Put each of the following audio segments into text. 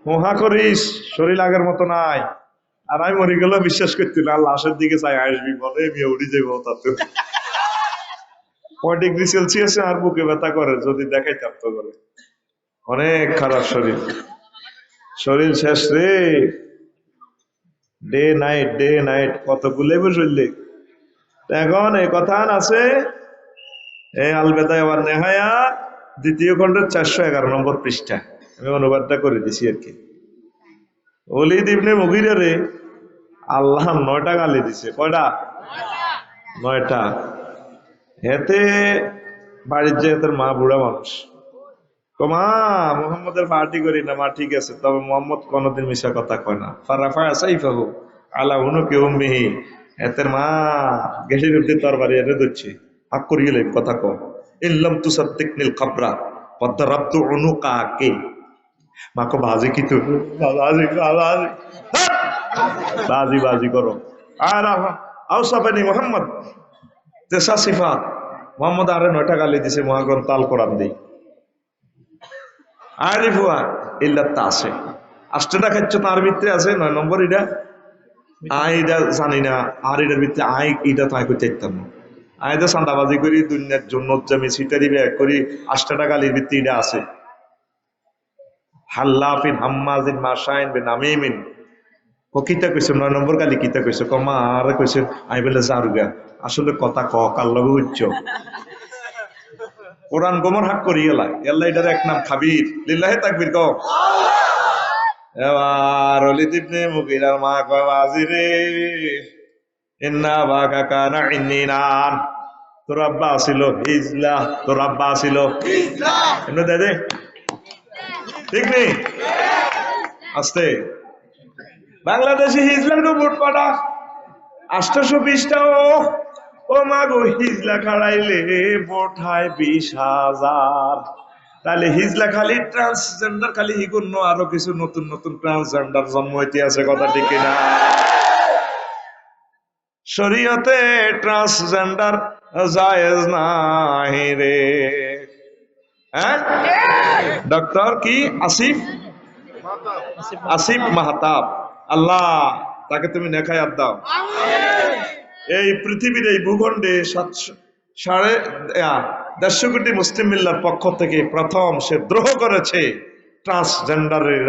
মহা করিস, শরীর আগের মতো নাই। আর আমি মরে গেলেও বিশ্বাস করতি না, লাশের দিকে চাই আসবি মনে আমি উড়ি যাবো তাতে। 6 ডিগ্রি সেলসিয়াসে আর বুকে ব্যথা করে যদি দেখাইতাম তো করে। অনেক খারাপ শরীর, শরীর শেষ রে। ডে নাইট ডে নাইট কত গুলে বসলে। এখন এই কথা আছে এই আলবেদা এবার নেহায়া দ্বিতীয় খণ্ডের 411 নম্বর পৃষ্ঠা। আমি অনুবাদটা করে দিছি আর কি। ওলিদ ইবনে মুগিরারে আল্লাহ 9টা গালি দিছে। কয়টা? 9টা। হেতে বাড়ির যে হেতের মা বুড়া মানুষ, মা মোহাম্মদের পার্টি করি না। মা ঠিক আছে, তবে মোহাম্মদ কোনদিন মিশা কথা কয় না। ফারাফা সাইফাহু আলা উনুকি উম্মিহি। এতের মা গেসির উদ্দিন তরবারি এনে দিচ্ছে, হাক করি গেলে কথা কম। ইল্লাম তুসাদ্দিকনিল খাবরা ওয়াদারাবতু উনুকাকে। মাকে বাজি কি তো বাজি বাজি বাজি বাজি করো। আর আউসাফানি মোহাম্মদ তেসা সিফাত। মোহাম্মদ আরে 9টা গালি দিছে মহাগ্রন্থ আল কোরআন দেই। আরিফুয়া ইল্লাত আছে 8টা খাচ্ছ, তার ভিতরে আছে 9 নম্বর এটা আইটা জানি না। আর এটার ভিতরে আই এটা তো আই করতে চাইতাম না। আইটা চান্দাবাজি করি দুনিয়ার জন্য আমি সিটারি ব্যাগ করি। 8টা গালির ভিত্তি এটা আছে। হাল্লাফিন হাম্মাজিন মাশাইন বিন আমিমিন। ও কিতা কইছে 9 নম্বর গালি কিতা কইছে কমা আর কইছে আই বলে জারুগা। আসলে কথা ক কার লগে উচ্চ কোরআন গোমর হাক করি এলা আল্লাহ এটার এক নাম খাবির। লিল্লাহি তাকবীর কও। এবার ওলিদ ইবনে মুগিরার মা কয় বাজি রে ইন্না বাকা কানা ইন্নিনান। তোর আব্বা ছিল হিজলা, তোর আব্বা ছিল হিজলা। এমনি দে দে ঠিক নেই আস্তে। বাংলাদেশে হিজলার গো ভোট কটা? 820টা। ও মা গো হিজলা খাড়াইলে ভোট হয় 20,000। তাহলে হিজলা খালি ট্রান্সজেন্ডার খালি হিগুন্য আরো কিছু নতুন নতুন ট্রান্সজেন্ডার জন্ম হইতে আছে, কথা ঠিক কিনা? শরীয়তে ট্রান্সজেন্ডার জায়েজ নাই রে। হ্যাঁ, ডক্টর কি আসিফ আসিফ মাহতাব, আল্লাহ তাকে তুমি নেখায়াত দাও। এই পৃথিবীর এই ভূখণ্ডে 150 কোটি মুসলিম মিল্লার পক্ষ থেকে প্রথম সে দ্রোহ করেছে ট্রান্সজেন্ডারের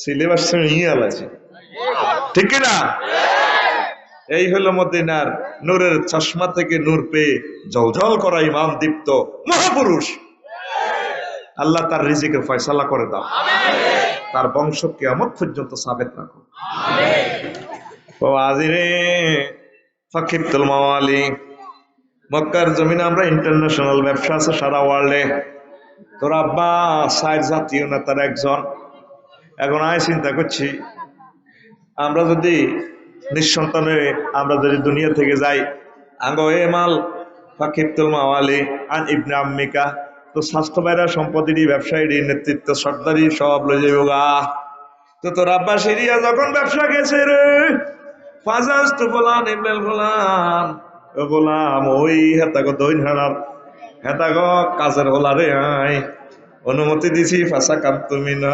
সিলেবাস নিয়ে আছে, ঠিক কিনা? এই হলো মদিনার নূরের চশমা থেকে নূর পেয়ে জ্বলজ্বল করা ইমাম দীপ্ত মহাপুরুষ। আল্লাহ তার রিজিকের ফয়সালা করে দাও, তার বংশ কিয়ামত পর্যন্ত সাবেত রাখো। ও আজিরে ফাকিবতুল মাওয়ালি, মক্কার জমিনে আমরা ইন্টারন্যাশনাল ব্যবসা আছে সারা ওয়ার্ল্ডে। তোর আব্বা সাইড জাতীয় নেতার একজন। এখন আমি চিন্তা করছি আমরা যদি নিঃসন্তানে আমরা যদি দুনিয়া থেকে যাই, আঙ্গ এ মাল ফাকিবতুল মাওয়ালি আন ইবনে আম্মিকা, তো স্বাস্থ্য বাইরা সম্পত্তির ব্যবসায়ী নেতৃত্ব সর্দারি সব লই যাইব গা। তো তোর আব্বা সিরিয়া যখন ব্যবসা গেছে রে, ফাজাজ তো গোলাম ইবনেল গোলাম, ও গোলাম ওই হেতাগো দইন হারার হেতাগো কাজের হলা রে আই অনুমতি দিছি ফাঁসা কাম তুমি না,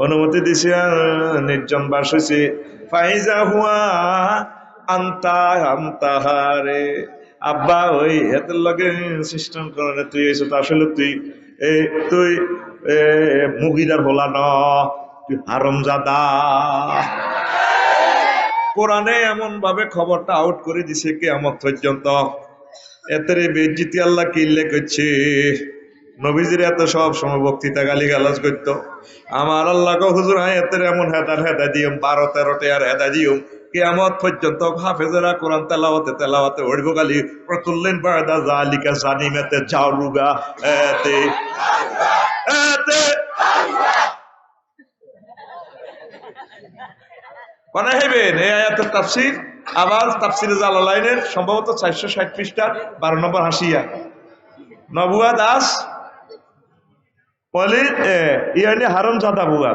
অনুমতি দিছি নির্জন বাস হয়েছে। ফাইজা হুয়া আন্তা আন্তাহারে, আব্বা ওই হেতের লগে সিস্টেম করে তুই এসে তো আসলে তুই মুগিরার হলা ন, তুই হারামজাদা। কোরআনে এমন ভাবে খবরটা আউট করে দিছে কিয়ামত পর্যন্ত। এতের বেজ্জিতি আল্লাহ কি উল্লেখ করছে? নবীজির এত সব সময় বক্তৃতা গালি গালাজ করতো। আমার আল্লাহ কো হুজুর হ্যাঁ এতের এমন হেদা দিও 12-13টা আর হেদা দিও কিয়ামত পর্যন্ত হাফেজেরা কোরআন তেলাওয়াতে ওড়ব গালি প্রতুল্লেন বাদা জালিকা জানিমাতে জারুগা এতে এতে কোনে হইবেন এই আয়াতের তাফসীর। আবার তাফসীরে জালালাইনের সম্ভবত 460 পৃষ্ঠার 12 নম্বর হাসিয়া নবুয়া দাস বলে ইয়ানি হারামজাদা বুয়া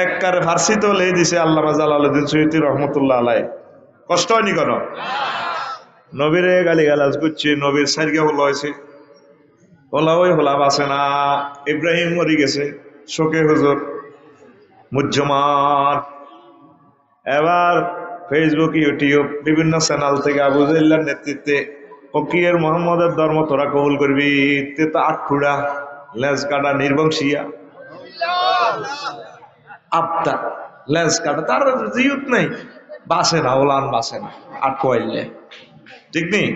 একবারে ফার্সি তো লেই দিছে আল্লামা জালালউদ্দিন সৈয়দী রহমাতুল্লাহ আলাইহি। কষ্ট হয়নি কেন? নবীরে গালি গালাজ করছে, নবীর সাইরকে হলো হয়েছে, হলা ওই হলা বাসে না। ইব্রাহিম মরি গেছে, শোকে হুজুর মুজ্জমান। এবার ফেসবুক, ইউটিউব বিভিন্ন চ্যানেল থেকে আবু জাহেলের নেতৃত্বে ফকির মোহাম্মদের ধর্ম তোরা কবুল করবি, তে তো আটকুড়া লেজ কাটা নির্বংশিয়া আপটা লেজ কাটা, তার জিয়ত নাই, বাসে না, ওলান বাসে না, আটকোয়াইলে ঠিক নেই।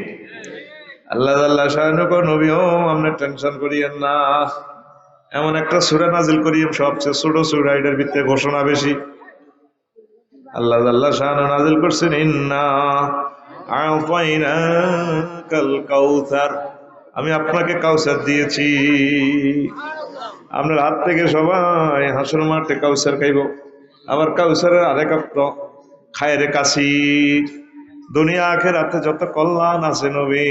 আল্লাহ আল্লাহ শাহানুক নবীও আমরা টেনশন করিয়েন না, এমন একটা সূরা নাজিল করিয়েন সবচেয়ে ছোট সূরা, এটার ভিতরে ঘোষণা বেশি। আল্লাহ আল্লাহ শাহানু নাজিল করছেন ইন্না আ'তাইনাকাল কাউসার, আমি আপনাকে কাউসার দিয়েছি। আপনার হাত থেকে সবাই হাসর মাঠে কাউসার খাইব। আবার কাউসারের আরেক অর্থ খায়রে কাসির, দুনিয়া আখিরাতে যত কল্যাণ আছে নবী,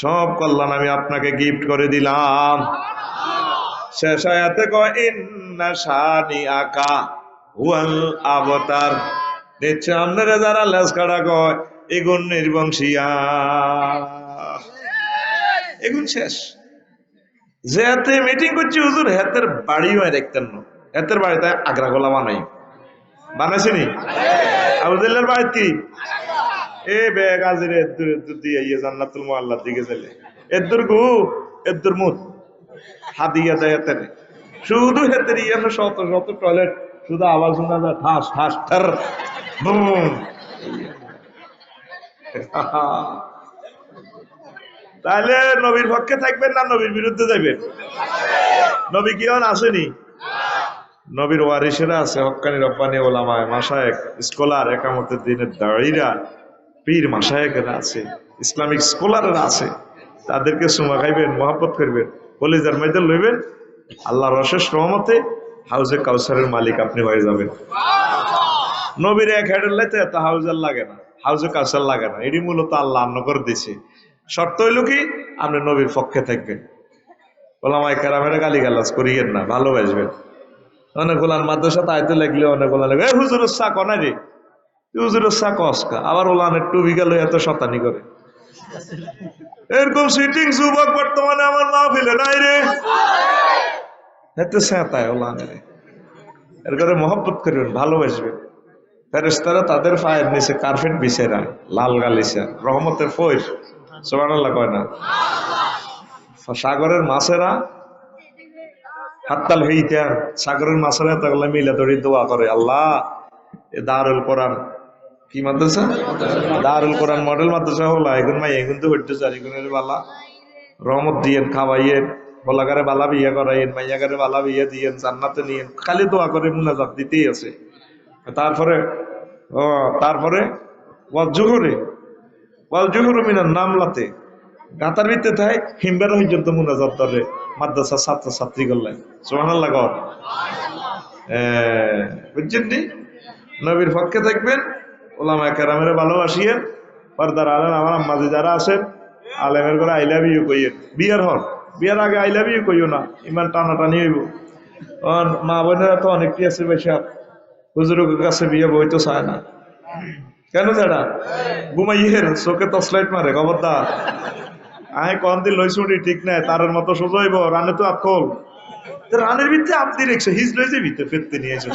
সব কল্যাণ আমি আপনাকে গিফট করে দিলাম। শেষ আয়াতে কয় ইন্না শানিআকা হুয়াল আবতার, দেখছে আপনারা যারা লেজ কাটা কয় এগুন নির্বংশিয়া, এগুন শেষ। যে হাতে মিটিং করছি হুজুর, হাতের বাড়িও দেখতেন না, হাতের বাড়িতে আগ্রা গোলা বানাই বানাইছেনি আবু জাহেলের বাড়িতে এ বেগ আজির এদ্দুর এদ্দুর দিয়ে ইয়ে জান্নাতুল মুআল্লার দিকে চলে, এদ্দুর গু এদ্দুর মুত হাদিয়া দেয় হাতের, শুধু হাতের ইয়ে শত শত টয়লেট, শুধু আওয়াজ শোনা যায় ঠাস ঠাস ঠার বুম। তাহলে নবীর পক্ষে থাকবেন না নবীর বিরুদ্ধে যাবেন? নবী কি আসেনি? নবীর ওয়ারিসেরা আছে, হক্কানি রব্বানি ওলামায়ে মাশায়েখ, স্কলার, একামতের দিনের দাঁড়িরা, পীর মাশায়েখেরা আছে, ইসলামিক স্কলাররা আছে, তাদেরকে সুমা খাইবেন, মহব্বত করবেন, কলিজার মধ্যে লইবেন, আল্লাহর অশেষ রহমতে হাউজে কাউসারের মালিক আপনি হয়ে যাবেন। নবীর এক হেডের লাইতে এত হাউজার লাগে না, হাউজে কাউসার লাগে না, এটি মূলত আল্লাহ আন্ন করে দিছে। শর্ত হইল কি, আপনি নবীর পক্ষে থাকবেন, ওলামায়ে কেরামের গালিগালাজ করিয়েন না, ভালোবাসবেন। অনেক গোলান মাদ্রাসা তাইতে লাগলে অনেক গোলা লাগে হুজুরের চা কনা রে, হুজুরের চা কসকা, আবার ওলানের টুবি গেল এত শতানি করে। এরকম সিটিং যুবক বর্তমানে আমার মাহফিলে নাই রে, এতে সেতায় ওলানের। এর করে মহব্বত করবেন, ভালোবাসবেন। ফেরেশতারা তাদের পায়ের নিচে কার্পেট বিছিয়ে রায়, লাল গালিচা, রহমতের ফৈর, সুবহানাল্লাহ কয় না। সাগরের মাছেরা হাত্তাল হইতে, সাগরের মাছেরা তাহলে মিলে ধরে দোয়া করে, আল্লাহ এ দারুল কোরআন কি মাদ্রাসা, দারুল কোরআন মডেল মাদ্রাসা হলো, এখন মাই এখন তো হইতে চারি গুণের বালা রহমত দিয়েন, খাওয়াইয়েন, বলাগারে বালা বিয়া করাইয়েন, মাইয়াগারে বালা বিয়া দিয়েন, জান্নাতে নিয়েন, খালি দোয়া করে মুনাজাত দিতেই আছে। তারপরে ওয়াল জুহুরে মিনান নামলাতে, গাতার ভিতরে থাকে হিমবের পর্যন্ত মুনাজাত ধরে মাদ্রাসার ছাত্র ছাত্রী করলেন, সুবহানাল্লাহ কর। বুঝছেন নি? নবীর পক্ষে থাকবেন, ওলামায়ে কেরামের ভালোবাসিয়েন, পর্দার আলেম আমার আম্মাজি যারা আছেন আলেমের করে আই লাভ ইউ কইয়েন, বিয়ার হন, বিয়ার আগে আই লাভ ইউ কইও না, ইমান টানাটানি হইব। মা বোনেরা তো অনেকটি আছে বেশা হুজুরের কাছে বিয়ে বইতে চায় না, কেন যারা ঘুমাইয়ের চোখে টর্চলাইট মারে, খবরদার আয় কন দিন লইছুটি ঠিক নাই, তারের মতো সোজা হইব, রানে তো আপকল রানের ভিতরে আপনি রেখছে হিজ লইছে ভিতরে ফেরতে নিয়েছে